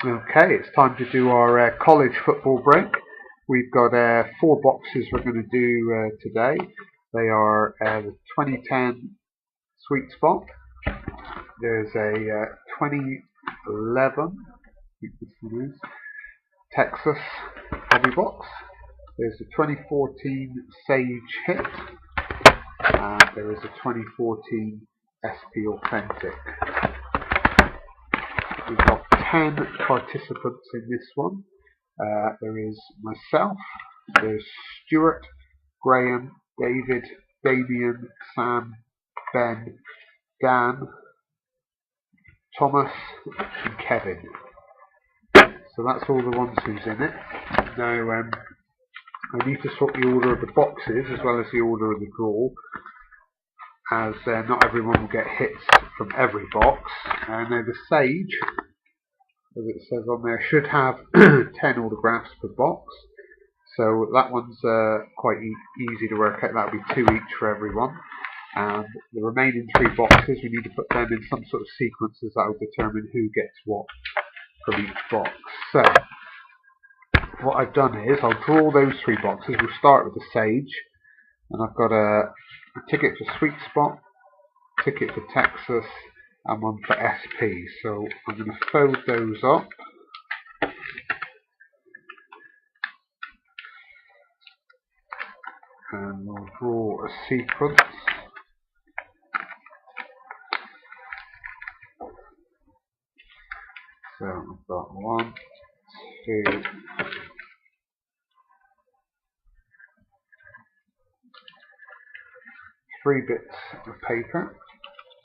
Okay, it's time to do our college football break. We've got 4 boxes we're going to do today. They are the 2010 Sweet Spot. There's a 2011, I think this one is, Texas Heavy Box. There's a 2014 Sage Hit. And there is a 2014 SP Authentic. We've got 10 participants in this one. There is myself, there's Stuart, Graham, David, Damien, Sam, Ben, Dan, Thomas and Kevin. So that's all the ones who's in it. Now I need to sort the order of the boxes as well as the order of the draw, as not everyone will get hits from every box. And now the Sage, as it says on there, should have 10 autographs per box. So that one's quite easy to work out. That'll be 2 each for everyone. And the remaining 3 boxes, we need to put them in some sort of sequences that will determine who gets what from each box. So what I've done is I'll draw those 3 boxes. We'll start with the Sage, and I've got a ticket for Sweet Spot, ticket for Texas, and one for SP. So I'm going to fold those up. And we'll draw a sequence. So I've got 1, 2, 3 bits of paper.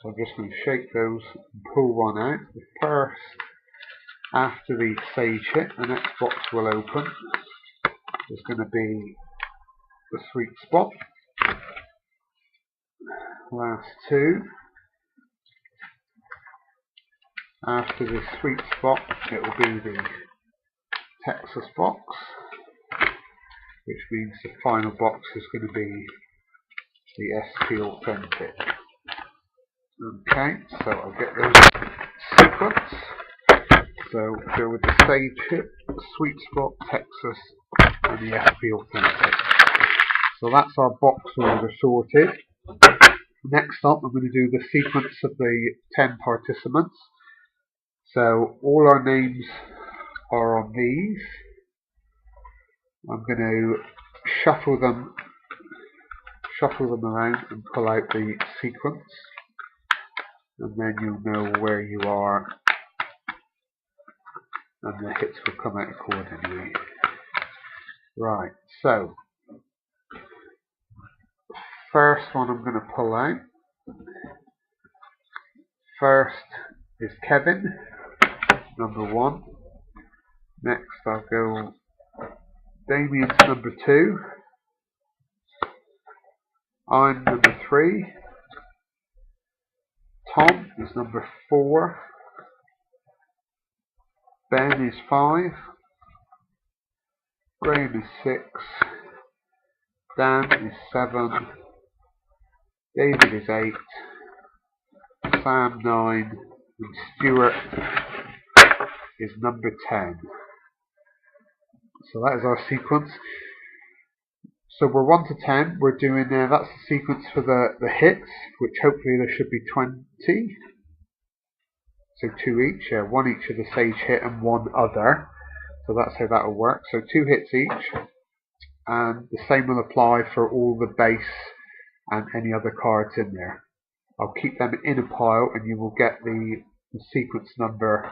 So I'm just going to shake those and pull one out. The first, after the Sage Hit, the next box will open. Is going to be the Sweet Spot. Last 2. After the Sweet Spot, it will be the Texas box, which means the final box is going to be the SP Authentic. Okay, so I'll get those sequence. So go with the Sage Hit, Sweet Spot, Texas, and the SP Authentic. So that's our box order sorted. Next up, I'm going to do the sequence of the 10 participants. So all our names are on these. I'm going to shuffle them around and pull out the sequence, and then you'll know where you are, and the hits will come out accordingly. Right, so first one I'm going to pull out. First is Kevin, number 1. Next I'll go Damien's number 2. I'm number 3. Tom is number 4. Ben is 5. Graham is 6. Dan is 7. David is 8. Sam 9. And Stuart is number 10. So that is our sequence. So we're 1 to 10. We're doing that's the sequence for the hits, which hopefully there should be 20. So 2 each, 1 each of the Sage Hit and 1 other. So that's how that will work. So 2 hits each, and the same will apply for all the base and any other cards in there. I'll keep them in a pile, and you will get the sequence number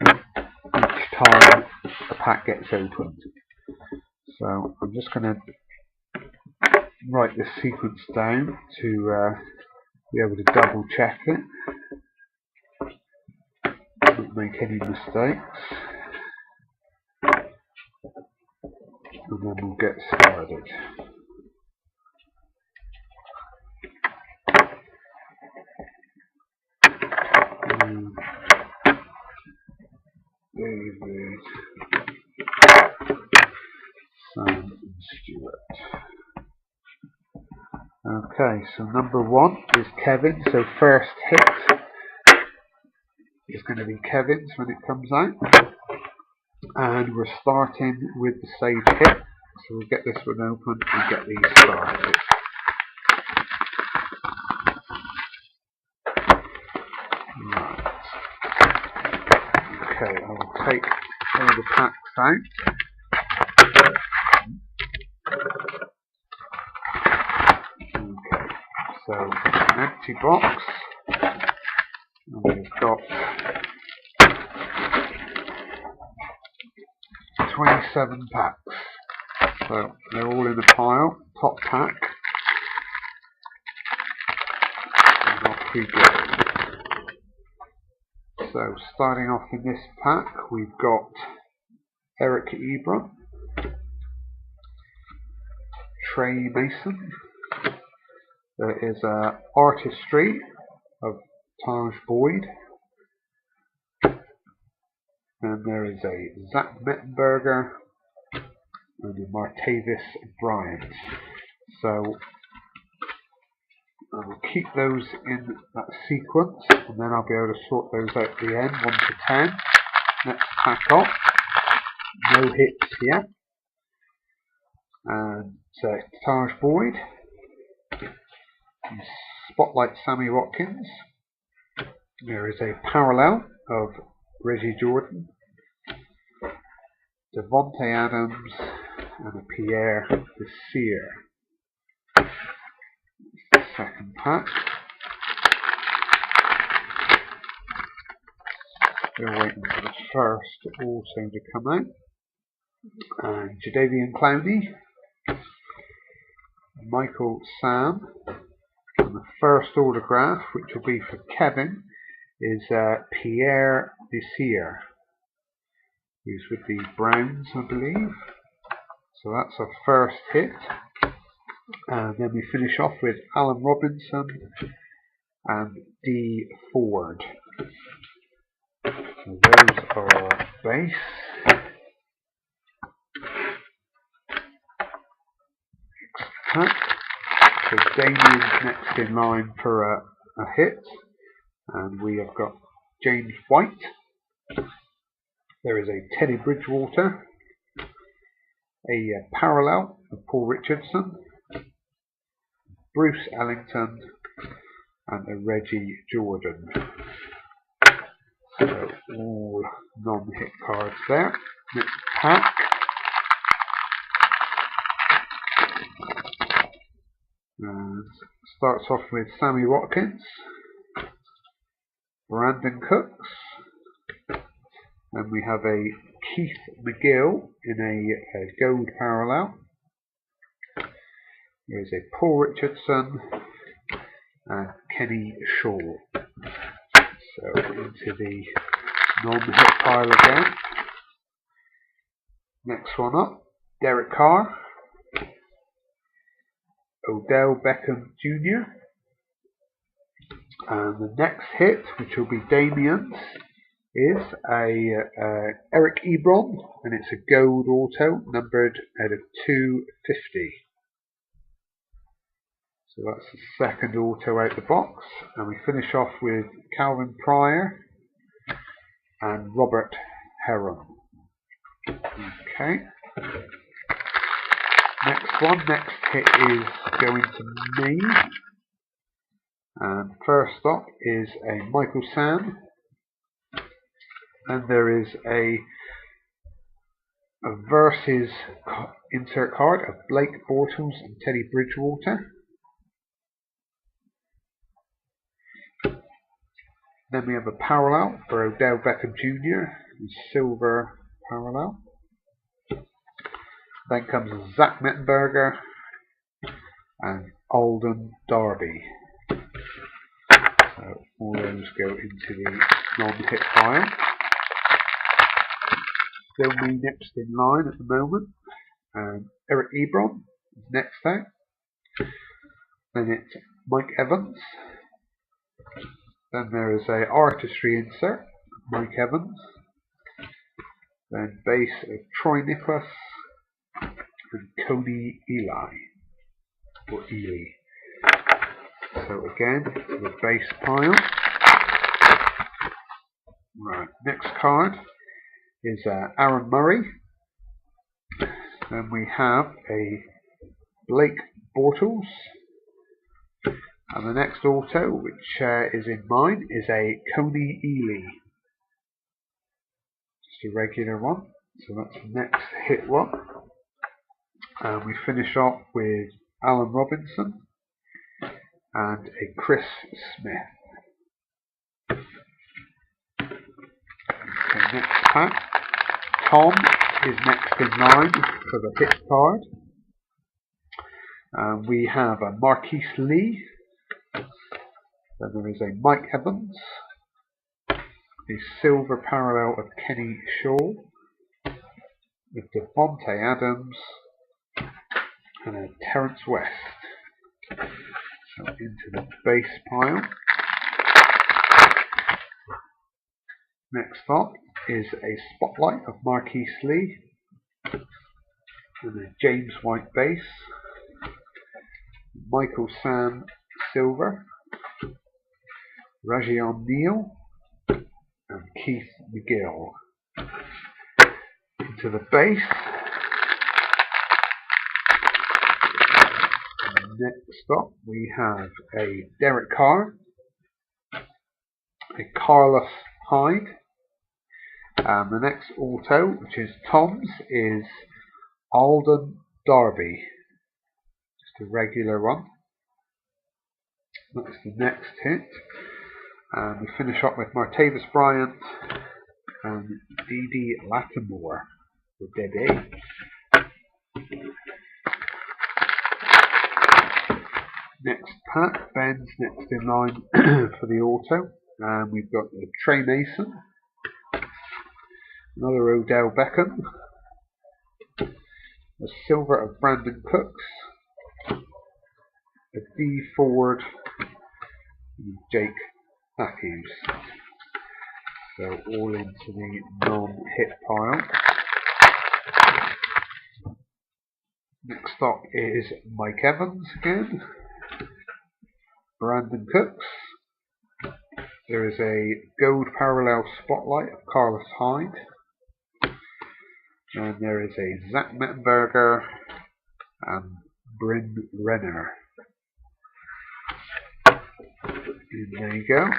each time a pack gets opened. So I'm just going to write this sequence down to be able to double check it. Don't make any mistakes. And then we'll get started. David, Sam and Stuart. Okay, so number 1 is Kevin. So first hit is going to be Kevin's when it comes out. And we're starting with the save hit. So we'll get this one open and get these started. Right. Okay, I will take all the packs out. Okay, so an empty box. And we've got 27 packs. So they're all in a pile, top pack. And off we go. So starting off in this pack, we've got Eric Ebron, Trey Mason. There is Artistry of Taj Boyd. And there is a Zach Mettenberger and a Martavis Bryant. So I'll keep those in that sequence, and then I'll be able to sort those out at the end, 1 to 10. Next pack off. No hits yet. And Taj Boyd. Spotlight Sammy Watkins. There is a parallel of Reggie Jordan, Devontae Adams, and a Pierre Desir. Second pack. Still waiting for the first also to come out. And Jadeveon Clowney, Michael Sam, and the first autograph, which will be for Kevin, is Pierre Desir, who's with the Browns, I believe. So that's our first hit. And then we finish off with Alan Robinson and D. Ford. So those are our base. Next pack. So Damien's next in line for a hit. And we have got James White. There is a Teddy Bridgewater. A parallel of Paul Richardson. Bruce Ellington. And a Reggie Jordan. So all non-hit cards there. Next pack. And starts off with Sammy Watkins, Brandon Cooks, and we have a Keith McGill in a gold parallel. There's a Paul Richardson and Kenny Shaw. So into the non-hit pile again. Next one up, Derek Carr, Odell Beckham Jr. And the next hit, which will be Damien's, is a Eric Ebron, and it's a gold auto numbered out of 250. So that's the second auto out the box, and we finish off with Calvin Pryor and Robert Heron. Okay. Next hit is going to me. And first up is a Michael Sam. And there is a versus insert card of Blake Bortles and Teddy Bridgewater. Then we have a parallel for Odell Beckham Jr. Silver parallel. Then comes Zach Mettenberger and Alden Darby. So all those go into the non-hit pile. Still me next in line at the moment. Eric Ebron is next out. Then it's Mike Evans. Then there is a Artistry insert, Mike Evans. Then base of Troy Nicholas and Cody Eli, or Ely. So again, the base pile. Right, next card is Aaron Murray. Then we have a Blake Bortles. And the next auto, which is in mine, is a Coney Ely. Just a regular one. So that's the next hit one. And we finish off with Alan Robinson and a Chris Smith. Okay, next pack. Tom is next in line for the hit card. We have a Marquise Lee. Then there is a Mike Evans, a silver parallel of Kenny Shaw, with Devontae Adams, and a Terrence West. So into the base pile. Next up is a Spotlight of Marquise Lee, and a James White base, Michael Sam silver, Rajion Neal, and Keith McGill. Into the base. Next up we have a Derek Carr, a Carlos Hyde, and the next auto, which is Tom's, is Alden Darby. Just a regular one. That's the next hit. And we finish up with Martavis Bryant and Didi Lattimore for Debbie. Next pack, Ben's next in line for the auto. And we've got a Trey Mason, another Odell Beckham, a silver of Brandon Cooks, a D Ford, and Jake Matthews. So all into the non-hit pile. Next up is Mike Evans again, Brandon Cooks. There is a gold parallel Spotlight of Carlos Hyde. And there is a Zach Mettenberger and Bryn Renner. And there you go.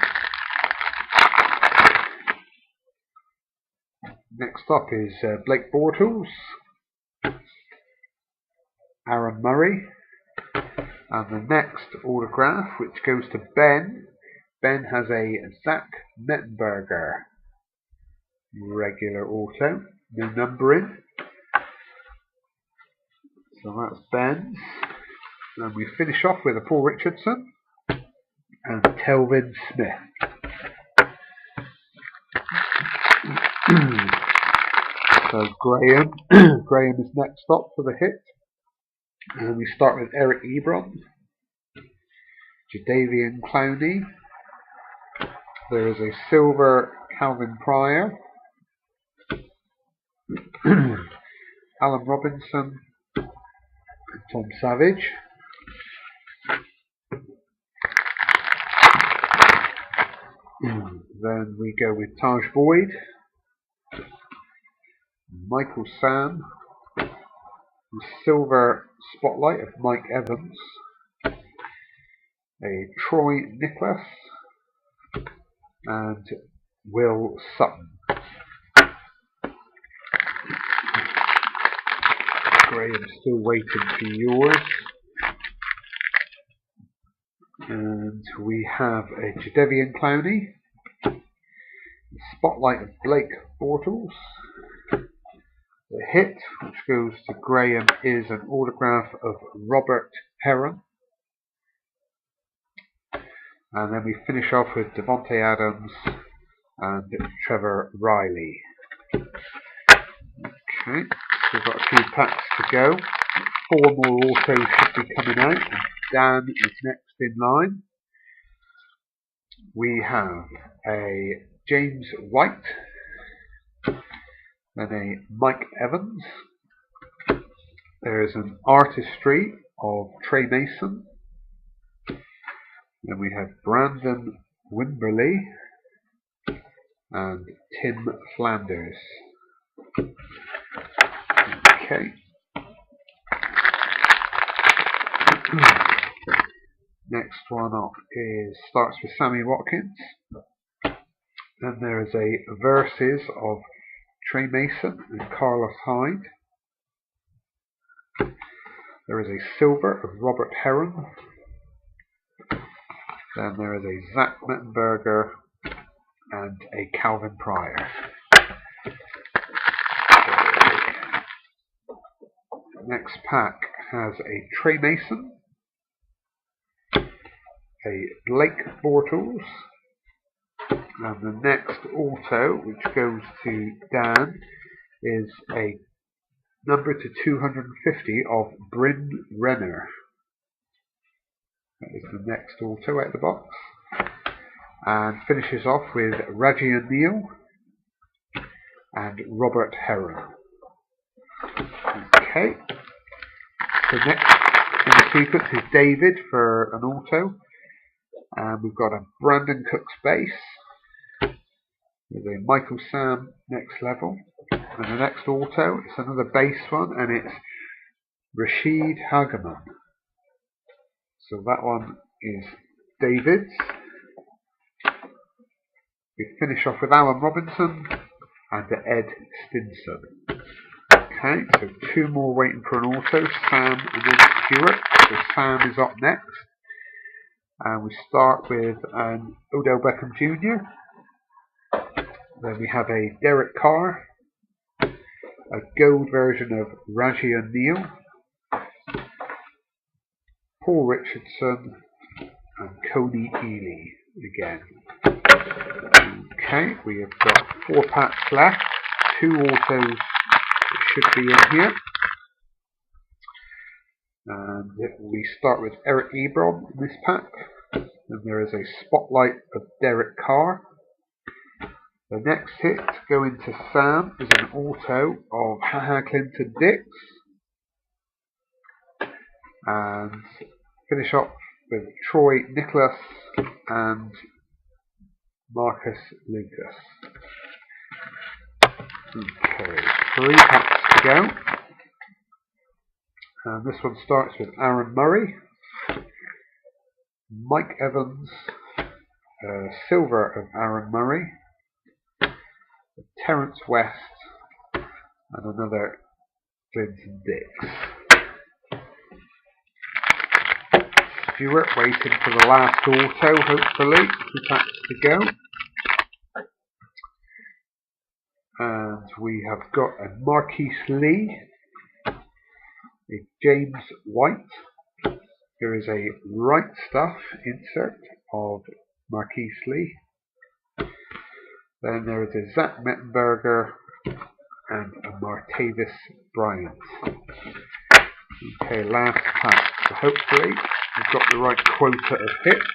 Next up is Blake Bortles, Aaron Murray, and the next autograph, which goes to Ben. Ben has a Zach Mettenberger regular auto, no numbering. So that's Ben's. And we finish off with a Paul Richardson and Telvin Smith. So Graham is next up for the hit. And we start with Eric Ebron, Jadeveon Clowney. There is a silver Calvin Pryor, Alan Robinson, and Tom Savage. Then we go with Taj Boyd, Michael Sam, the silver Spotlight of Mike Evans, a Troy Nicholas, and Will Sutton. Graham's still waiting for yours. And we have a Jadeveon Clowney, Spotlight of Blake Bortles. The hit, which goes to Graham, is an autograph of Robert Heron. And then we finish off with Devontae Adams and Trevor Riley. Okay, so we've got a few packs to go. 4 more autos should be coming out. And Dan is next in line. We have a James White, then a Mike Evans. There is an Artistry of Trey Mason. Then we have Brandon Wimberly and Tim Flanders. Okay. Next one up starts with Sammy Watkins. Then there is a verses of Trey Mason and Carlos Hyde. There is a silver of Robert Heron. Then there is a Zach Mettenberger and a Calvin Pryor. The next pack has a Trey Mason, a Blake Bortles, and the next auto, which goes to Dan, is a number to 250 of Bryn Renner. That is the next auto out of the box. And finishes off with Raji O'Neill and Robert Heron. Okay. So next in the sequence is David for an auto. And we've got a Brandon Cooks base. With a Michael Sam next level. And the next auto, it's another base one, and it's Rashid Hageman. So that one is David's. We finish off with Alan Robinson and Ed Stinson. Okay, so two more waiting for an auto, Sam and then Stuart. So Sam is up next. And we start with an Odell Beckham Jr. Then we have a Derek Carr, a gold version of Raji O'Neill, Paul Richardson, and Cody Ely again. Okay, we have got 4 packs left. 2 autos should be in here. And we start with Eric Ebron in this pack. Then there is a Spotlight of Derek Carr. The next hit going to Sam is an auto of Haha Clinton Dix. And finish up with Troy Nicholas and Marcus Lucas. Okay, 3 packs to go. And this one starts with Aaron Murray, Mike Evans, silver of Aaron Murray, Terrence West, and another Clinton Dix. Stuart waiting for the last auto, hopefully. 2 packs to go. And we have got a Marquise Lee, a James White. There is a Right Stuff insert of Marquise Lee. Then there is a Zach Mettenberger and a Martavis Bryant. Okay, last pack. So hopefully we've got the right quota of hits.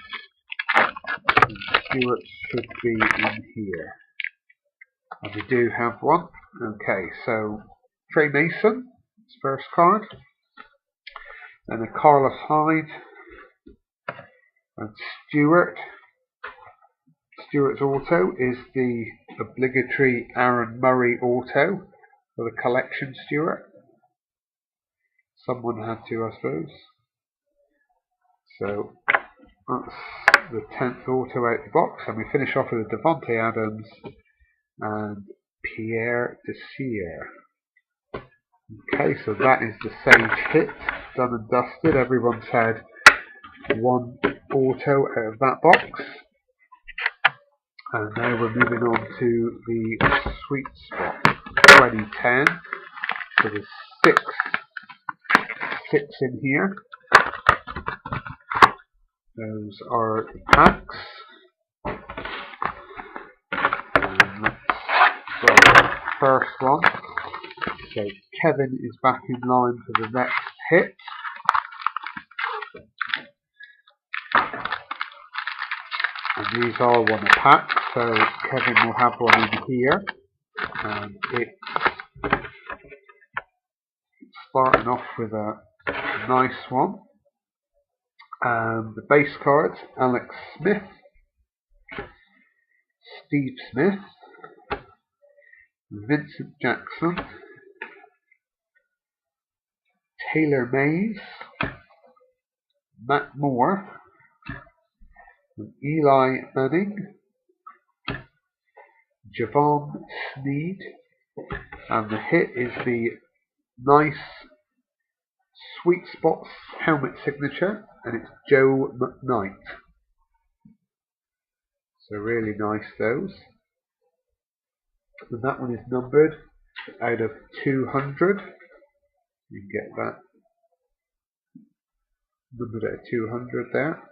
And Stuart should be in here. And we do have one. Okay, so Trey Mason, his first card. Then a Carlos Hyde. And Stuart. Stuart's auto is the obligatory Aaron Murray auto for the collection, Stuart. Someone had to, I suppose. So that's the 10th auto out of the box, and we finish off with a Devontae Adams and Pierre Desir. Okay, so that is the Sage hit, done and dusted. Everyone's had 1 auto out of that box. And now we're moving on to the Sweet Spot 2010. So there's 6 in here. Those are the packs. And let's start with the first one. So Kevin is back in line for the next hit. And these are 1 a pack, so Kevin will have one in here. And it's starting off with a nice one. The base cards, Alex Smith, Steve Smith, Vincent Jackson, Taylor Mays, Matt Moore, Eli Manning, Javon Sneed, and the hit is the nice Sweet Spots helmet signature, and it's Joe McKnight. So really nice those. And that one is numbered out of 200. You can get that numbered out of 200 there.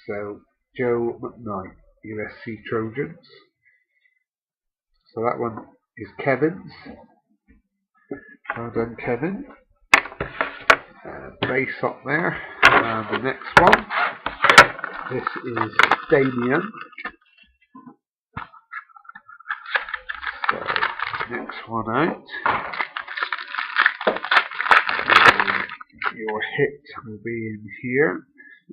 So Joe McKnight, USC Trojans. So that one is Kevin's. Well done, Kevin. Base up there. And the next one, this is Damien. So next one out. Your hit will be in here.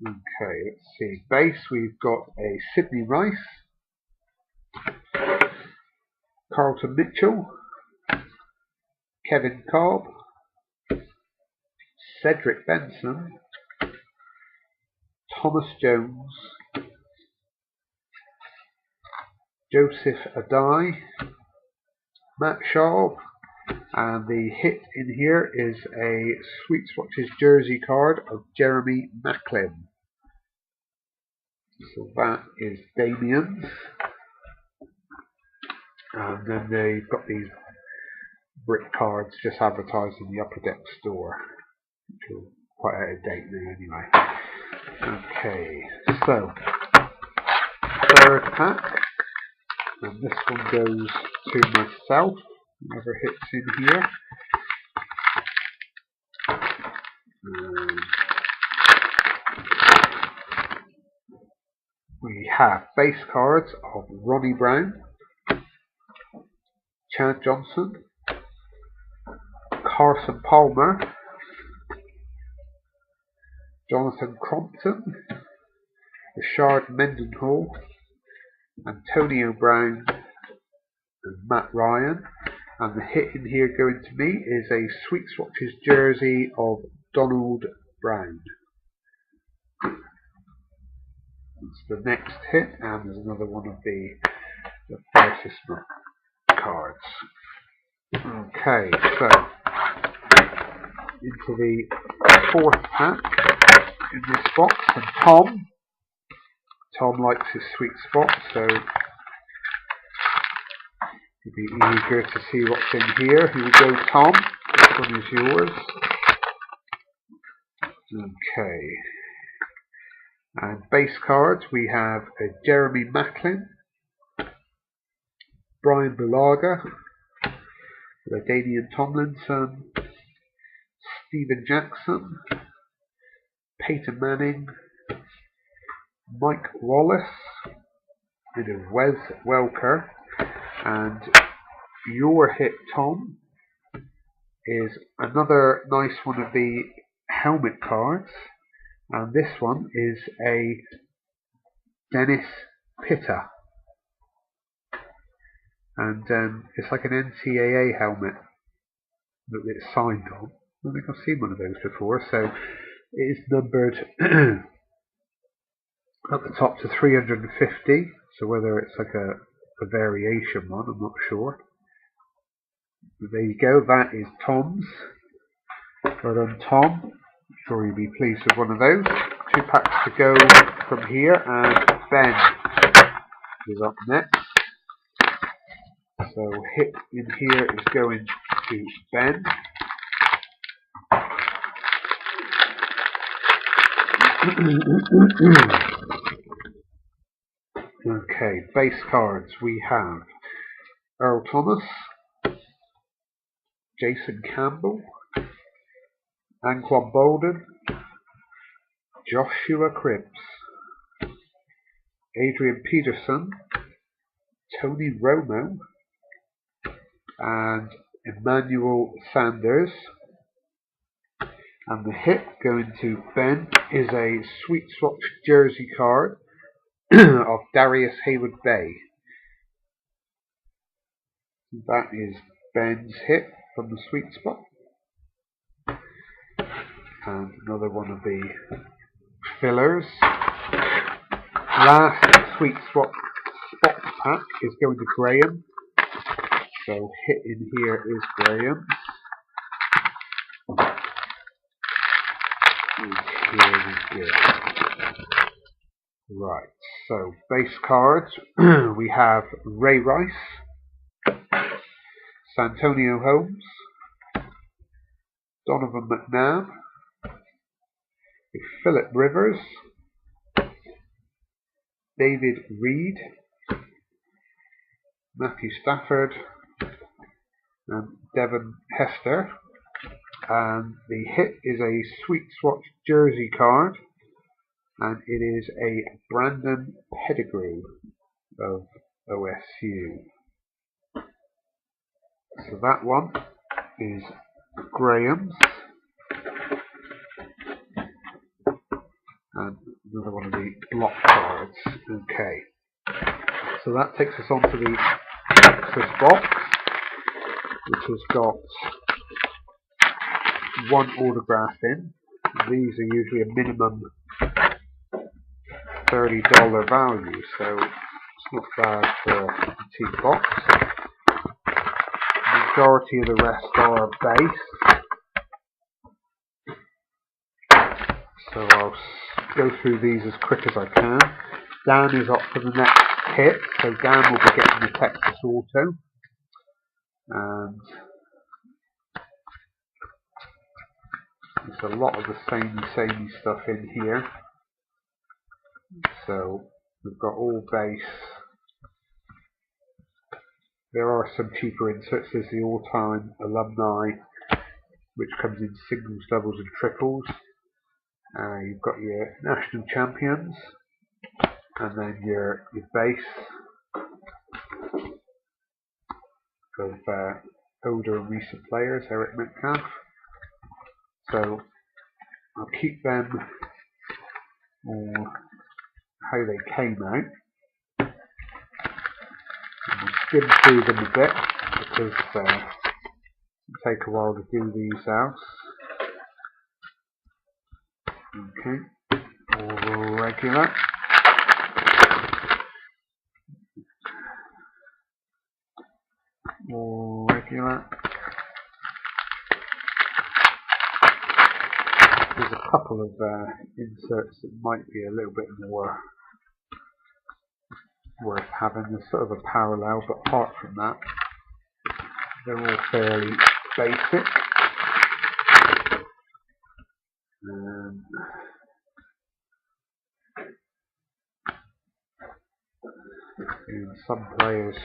Okay, let's see. Base, we've got a Sydney Rice, Carlton Mitchell, Kevin Cobb, Cedric Benson, Thomas Jones, Joseph Adai, Matt Schaub, and the hit in here is a Sweet Swatches jersey card of Jeremy Macklin. So that is Damien's. And then they've got these brick cards just advertised in the Upper Deck store, which are quite out of date now anyway. Okay, so third pack, and this one goes to myself, whoever hits in here. We have base cards of Ronnie Brown, Chad Johnson, Carson Palmer, Jonathan Crompton, Rashard Mendenhall, Antonio Brown, and Matt Ryan. And the hit in here going to me is a Sweet Swatches jersey of Donald Brown. That's the next hit, and there's another one of the advertisement cards. Okay, so into the fourth pack in this box, and Tom likes his Sweet Spot, so he'll be eager to see what's in here. Here we go, Tom. This one is yours. Okay. And base cards, we have Jeremy Macklin, Brian Bulaga, Danian Tomlinson, Stephen Jackson, Peyton Manning, Mike Wallace, bit of Wes Welker, and your hit, Tom, is another nice one of the helmet cards, and this one is a Dennis Pitta, and it's like an NCAA helmet that it's signed on. I don't think I've seen one of those before, so it is numbered at the top to 350, so whether it's like a variation one, I'm not sure. But there you go, that is Tom's. Well done, Tom. I'm sure you'll be pleased with one of those. 2 packs to go from here, and Ben is up next. So hit in here is going to Ben. Okay, base cards, we have Earl Thomas, Jason Campbell, Anquan Bolden, Joshua Cripps, Adrian Peterson, Tony Romo, and Emmanuel Sanders. And the hit going to Ben is a Sweet Swatch jersey card of Darius Hayward Bay. That is Ben's hit from the sweet spot. And another one of the fillers. Last sweet spot pack is going to Graham. So hit in here is Graham. And here we go. Right, so base cards. We have Ray Rice, Santonio Holmes, Donovan McNabb, Philip Rivers, David Reed, Matthew Stafford, and Devon Hester. And the hit is a Sweet Swatch jersey card, and it is a Brandon Pettigrew of OSU. So that one is Graham's, and another one of the block cards. Okay, so that takes us on to the Texas box, which has got one autograph in. These are usually a minimum $30 value, so it's not bad for a cheap box. The majority of the rest are base, so I'll go through these as quick as I can. Dan is up for the next hit, so Dan will be getting the Texas Auto. And there's a lot of the samey stuff in here. So we've got all base. There are some cheaper inserts. There's the all-time alumni, which comes in singles, doubles and triples. You've got your national champions, and then your base of older and recent players, Eric Metcalf. So I'll keep them all how they came out. And we'll skim through them a bit because it'll take a while to do these out. Okay, all regular. All regular. There's a couple of inserts that might be a little bit more worth having. There's sort of a parallel, but apart from that, they're all fairly basic. And some players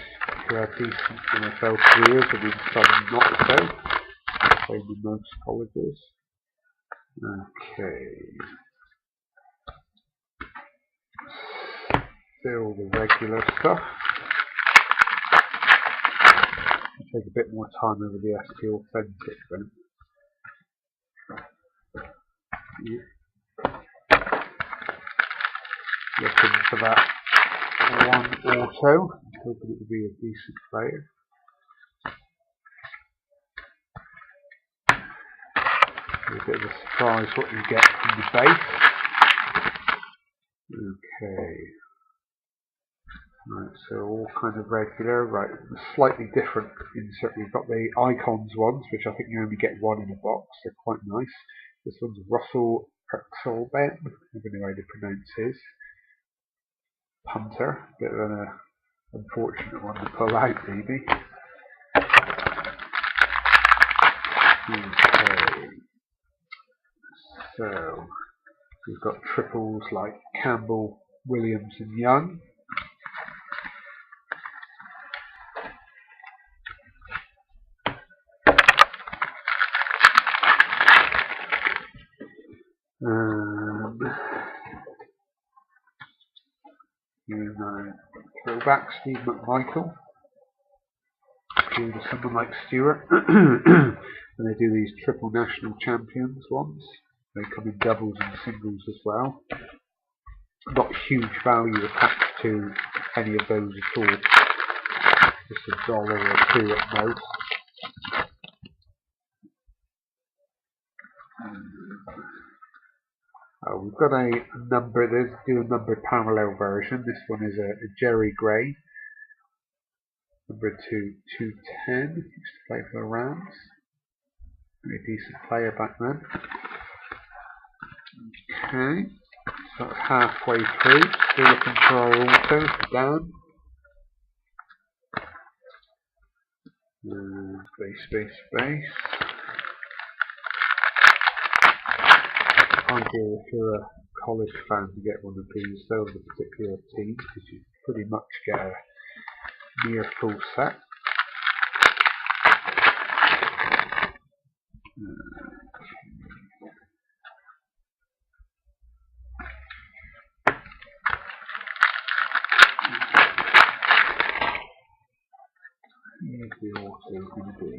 who have decent NFL careers, and then some not so. Same in most colleges. Okay. Still the regular stuff. I'll take a bit more time over the ST Authentic then. Looking for that one auto, hoping it will be a decent player. A bit of a surprise what you get from the base. Okay. Right, so all kind of regular. Right, slightly different insert. We've got the Icons ones, which I think you only get one in a box. They're quite nice. This one's Russell Erxelben, I don't know how to pronounce his. Punter, bit of an unfortunate one to pull out, maybe. Okay. So we've got triples like Campbell, Williams and Young. Throwback Steve McMichael. Do to someone like Stewart. And they do these triple national champions ones. They come in doubles and singles as well. Not huge value attached to any of those at all. Just $1 or $2 at most. We've got a number, let's do a numbered parallel version. This one is a Jerry Gray, number 210, used to play for the Rams. Pretty decent player back then. Okay, so that's halfway through. Still looking for our auto, down. Space. Ideal if you're a college fan to get one of these, those are particular teams, because you pretty much get a near full set. Here's the auto going to be.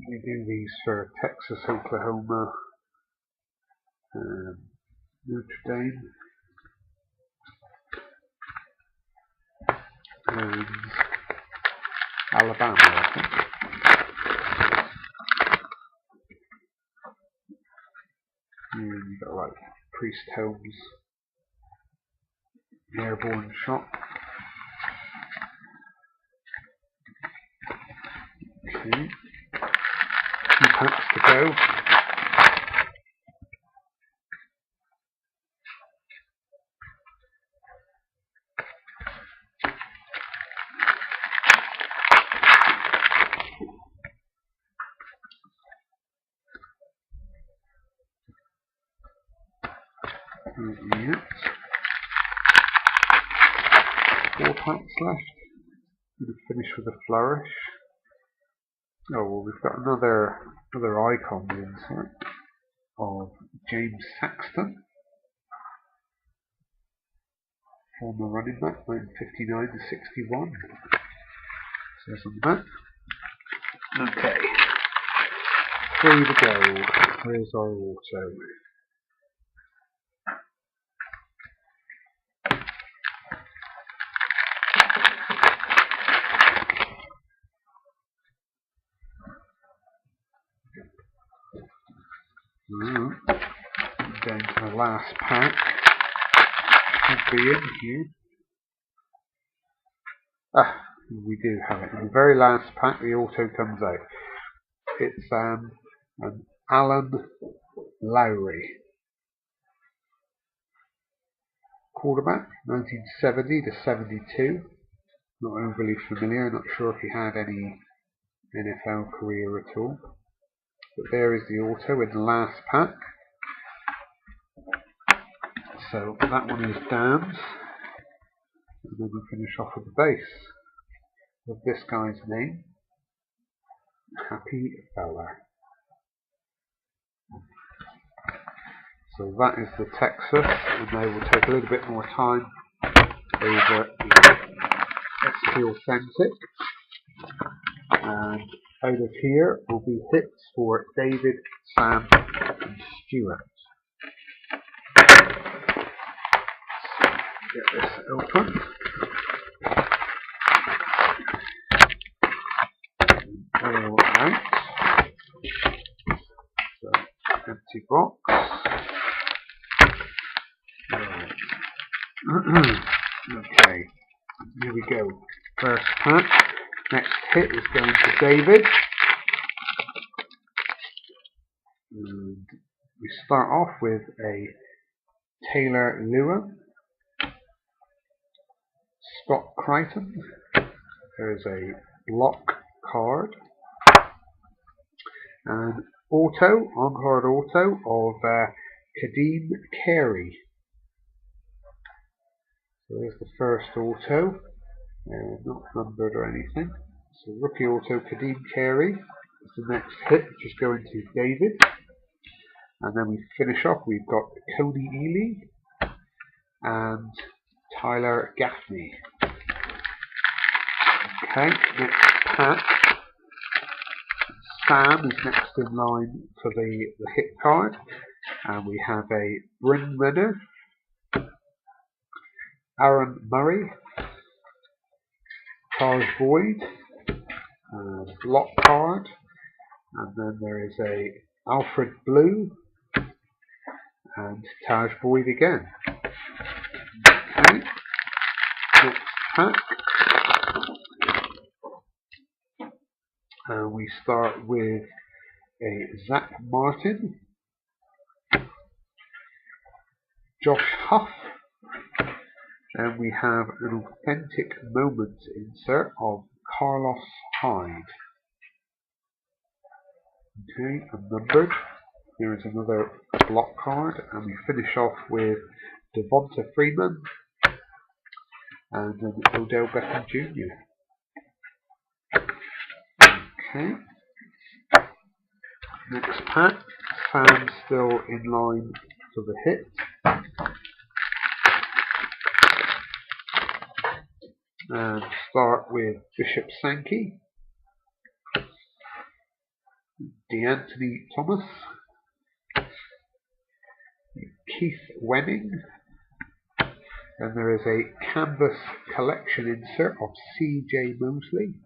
We do these for Texas, Oklahoma, Notre Dame, and Alabama, I think. And you've got like Priest Holmes, airborne shot. Okay. 2 packs to go. Yep. 4 packs left. Going to finish with a flourish. Oh well, we've got another icon insert of James Saxton, former running back, 1959 to 61. Says on the back. Okay, 3 to go. Here's our auto. Going to the last pack. Should be in here. We do have it. In the very last pack, the auto comes out. It's an Alan Lowry, quarterback, 1970 to 72. Not overly familiar. Not sure if he had any NFL career at all. But there is the auto in the last pack. So that one is Dan's. And then we finish off with the base of this guy's name, Happy Fella. So that is the Texas, and they will take a little bit more time over the ST Authentic. And out of here will be hits for David, Sam, and Stuart. Get this open. All out. So, empty box. Right. Okay, here we go. First pack. Next hit is going to David. And we start off with a Taylor Lewin, Scott Crichton. There's a block card. And auto, on-card auto of Kadeem Carey. So there's the first auto, not numbered or anything. So rookie auto Kadeem Carey is the next hit, which is going to David. And then we finish off, we've got Cody Ely and Tyler Gaffney. Okay, next pack. Sam is next in line for the hit card. And we have a Bryn Renner, Aaron Murray, Taj Boyd, block card, and then there is a Alfred Blue and Taj Boyd again. Okay, next pack, and we start with a Zach Martin, Josh Huff, and we have an authentic moment insert of Carlos Hyde. Okay, and numbered. Here is another block card, and we finish off with Devonta Freeman and then Odell Beckham Jr. Okay, next pack. Sam still in line for the hit. And start with Bishop Sankey, DeAnthony Thomas, Keith Wenning, and there is a canvas collection insert of C.J. Mosley,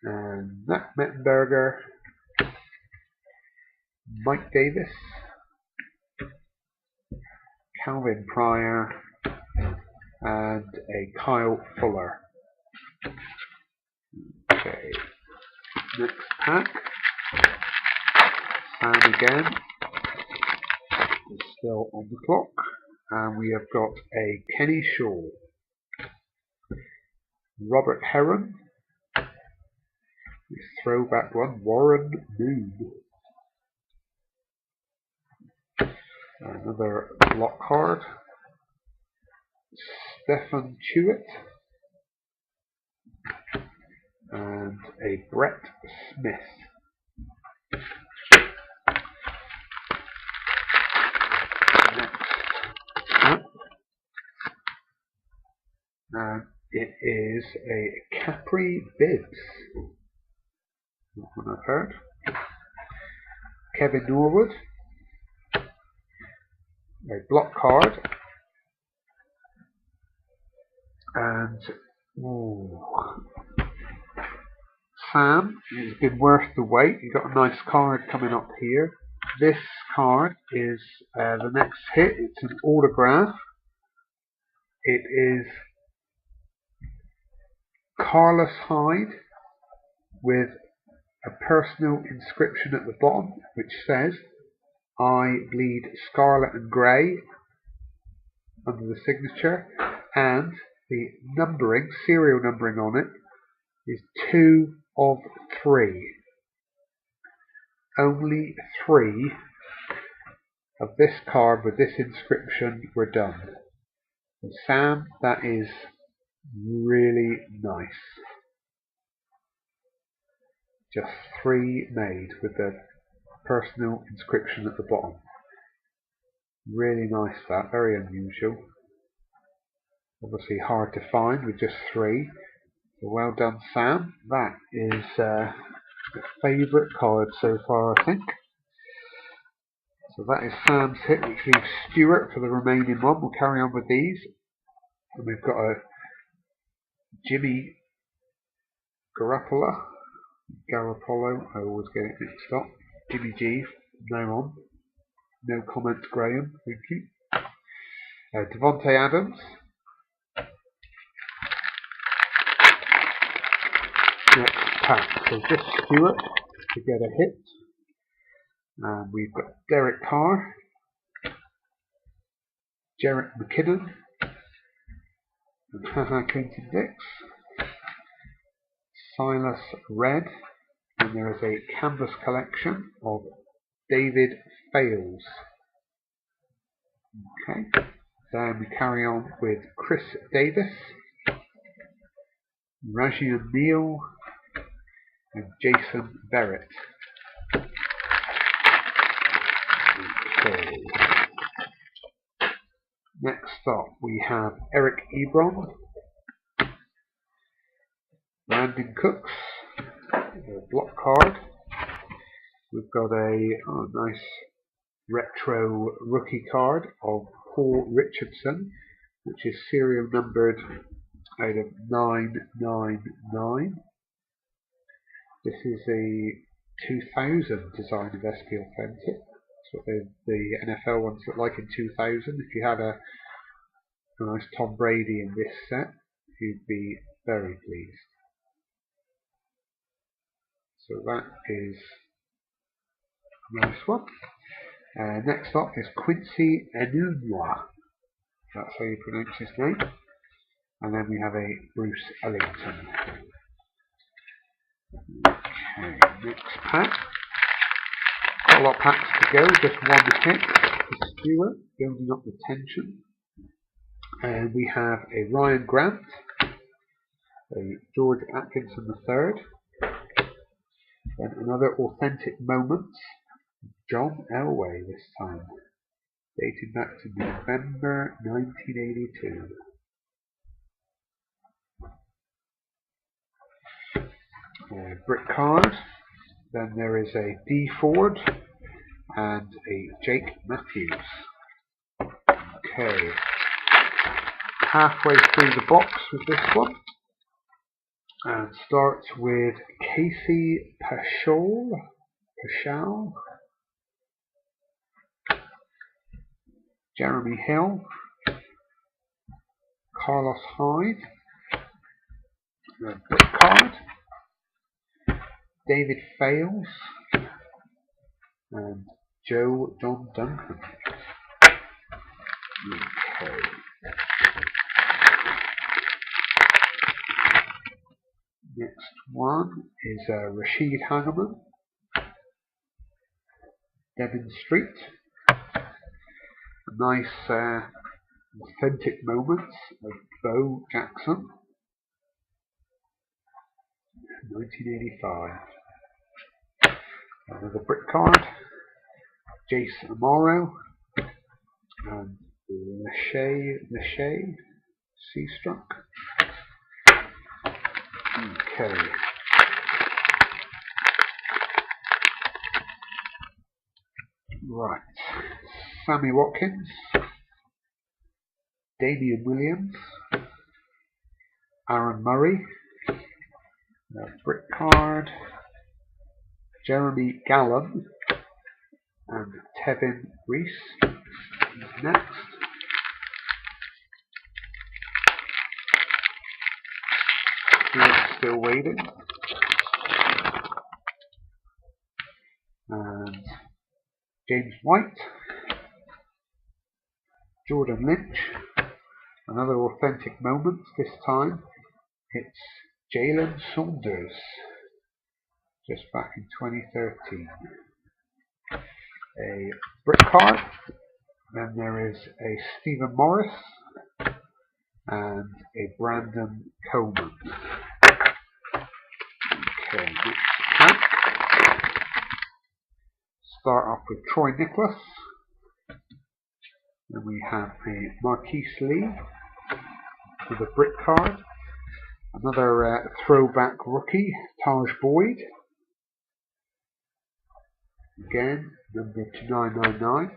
and Nat Mettenberger, Mike Davis, Calvin Pryor, and a Kyle Fuller. Okay, next pack. Sam again is still on the clock, and we have got a Kenny Shaw, Robert Heron, this throwback one, Warren Moon, another block card, Stephen Tuitt, and a Brett Smith. Next up, and it is a Capri Bibbs. Not one I've heard. Kevin Norwood, a block card, and Sam, it's been worth the wait. You've got a nice card coming up here. This card is the next hit. It's an autograph. It is Carlos Hyde with a personal inscription at the bottom which says, "I bleed scarlet and grey," under the signature, and the numbering, serial numbering on it is 2 of 3. Only 3 of this card with this inscription were done. And Sam, that is really nice. Just 3 made with the personal inscription at the bottom. Really nice, that, very unusual. Obviously hard to find with just 3. So well done, Sam. That is the favourite card so far, I think. So that is Sam's hit, which leaves Stuart for the remaining one. We'll carry on with these. And we've got a Jimmy Garoppolo, I always get it mixed up. Jimmy G, no on. No comment, Graham, thank you. Devontae Adams. Next pack, so just Stuart to get a hit. And we've got Derek Carr, Jarrett McKinnon, and Clinton Dix, Silas Red, and there is a canvas collection of David Fales. Okay, then we carry on with Chris Davis, Raji Neal, and Jason Barrett. Okay. Next up we have Eric Ebron, Brandon Cooks, a block card. We've got a nice retro rookie card of Paul Richardson, which is serial numbered out of 999. This is a 2000 design of SP Authentic. That's what the NFL ones look like in 2000. If you had a nice Tom Brady in this set, you'd be very pleased. So that is a nice one. Next up is Quincy Enunwa. That's how you pronounce his name. And then we have a Bruce Ellington. Okay, next pack. Got a lot of packs to go, just one hit for Stewart, building up the tension. And we have a Ryan Grant, a George Atkinson III, and another Authentic Moments, John Elway this time, dated back to November 1982. Brick card. Then there is a D Ford and a Jake Matthews. Okay, halfway through the box with this one, and starts with Casey Paschal, Jeremy Hill, Carlos Hyde, brick card, David Fales, and Joe John Duncan. Okay. Next one is Rashid Hageman, Devon Street. Nice authentic moments of Bo Jackson, 1985. Another brick card, Jace Amaro, and Lachey Seastruck. Okay. Right. Sammy Watkins, Damian Williams, Aaron Murray, brick card, Jeremy Gallen, and Tevin Reese. Next. Still waiting. And James White, Jordan Lynch, another authentic moment this time. It's Jalen Saunders, just back in 2013. A brick card, then there is a Stephen Morris and a Brandon Coleman. Okay, next pack. Start off with Troy Nicholas. Then we have a Marquise Lee with a brick card. Another throwback rookie, Taj Boyd. Again, number 2999.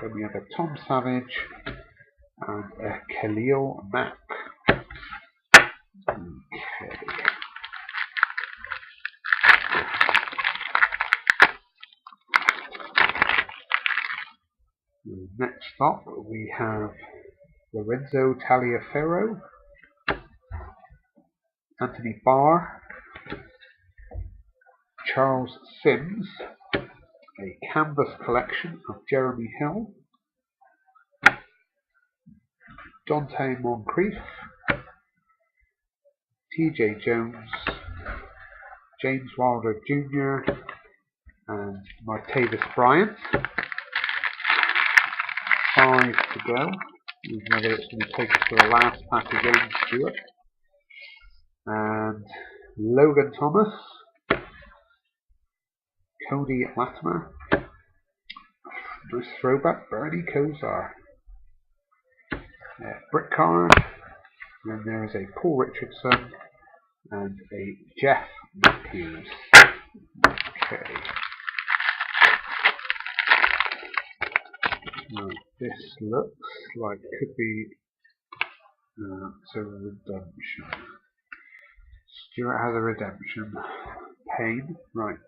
Then we have a Tom Savage and a Khalil Mack. Okay. Next up, we have Lorenzo Taliaferro, Anthony Barr, Charles Sims, a canvas collection of Jeremy Hill, Dante Moncrief, TJ Jones, James Wilder Jr. and Martavis Bryant. 5 to go. Whether it's going to take us to the last pack again, Stuart. And Logan Thomas, Cody Latimer, Bruce Throwback, Bernie Kosar. Brick card, and there is a Paul Richardson and a Jeff Matthews. Okay. Right. This looks like it could be it's a redemption. Stuart has a redemption. Payne, right.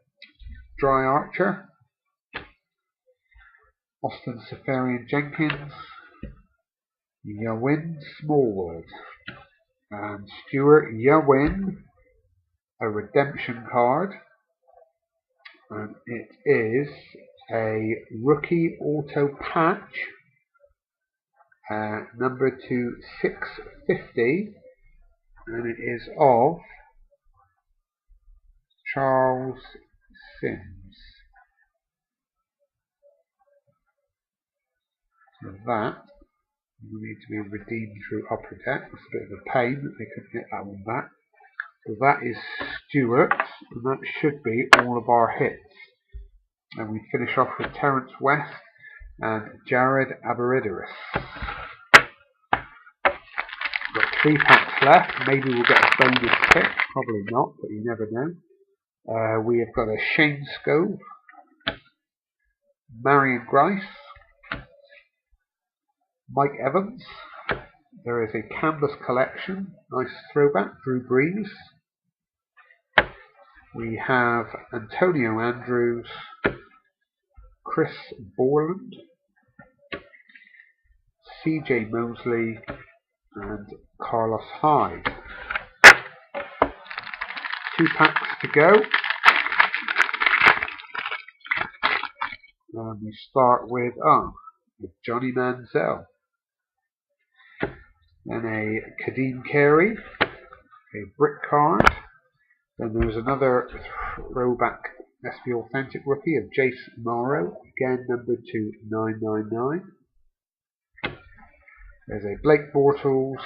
Dry Archer. Austin Safarian Jenkins. You win Smallwood. And Stuart, you win a redemption card. And it is a rookie auto patch. Number to 650. And it is of Charles Sims. So that will need to be redeemed through Upper Deck. It's a bit of a pain that they couldn't get that one back. So that is Stuart, and that should be all of our hits. And we finish off with Terence West and Jared Aberidaris. Got 3 packs left. Maybe we'll get a bonus pick. Probably not, but you never know. We have got a Shane Scove, Marion Grice, Mike Evans. There is a Canvas Collection, nice throwback, Drew Brees. We have Antonio Andrews, Chris Borland, CJ Mosley, and Carlos Hyde. 2 packs to go. And we start with Johnny Manziel. Then a Kadeem Carey, a brick card. Then there was another throwback SB Authentic rookie of Jason Morrow, again number to 999. There's a Blake Bortles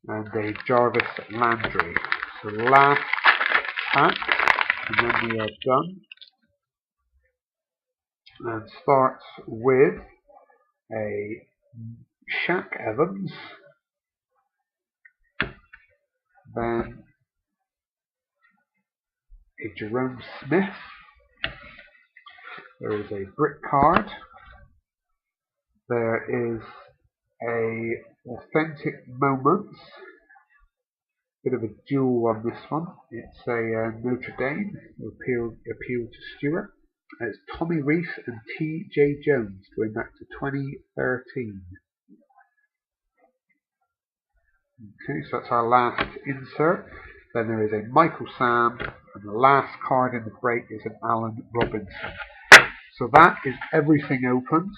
and a Jarvis Landry. So last pack, and then we are done. And starts with a Shaq Evans, then a Jerome Smith. There is a brick card. There is a Authentic Moments. Bit of a duel on this one. It's a Notre Dame. Appeal to Stuart. It's Tommy Reese and T.J. Jones going back to 2013. Okay, so that's our last insert. Then there is a Michael Sam, and the last card in the break is an Allen Robinson. So that is everything opened.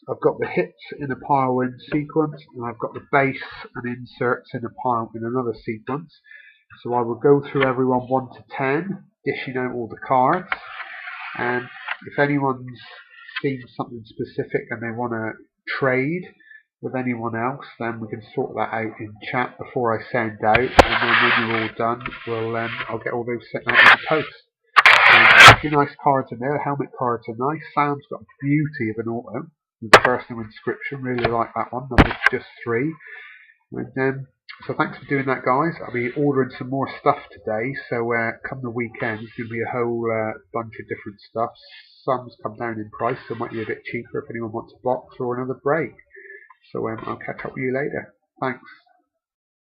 I've got the hits in a pile in sequence, and I've got the base and inserts in a pile in another sequence. So I will go through everyone 1 to 10, dishing out all the cards. And if anyone's seen something specific and they want to trade with anyone else, then we can sort that out in chat before I send out. And then when you're all done, I'll get all those sent out in the post. A few nice cards in there. The helmet cards are nice. Sam's got a beauty of an auto with the personal inscription. Really like that one. Number just 3. And so thanks for doing that, guys. I'll be ordering some more stuff today. So come the weekend, there's going to be a whole bunch of different stuff. Some's come down in price, so it might be a bit cheaper if anyone wants a box or another break. So I'll catch up with you later. Thanks.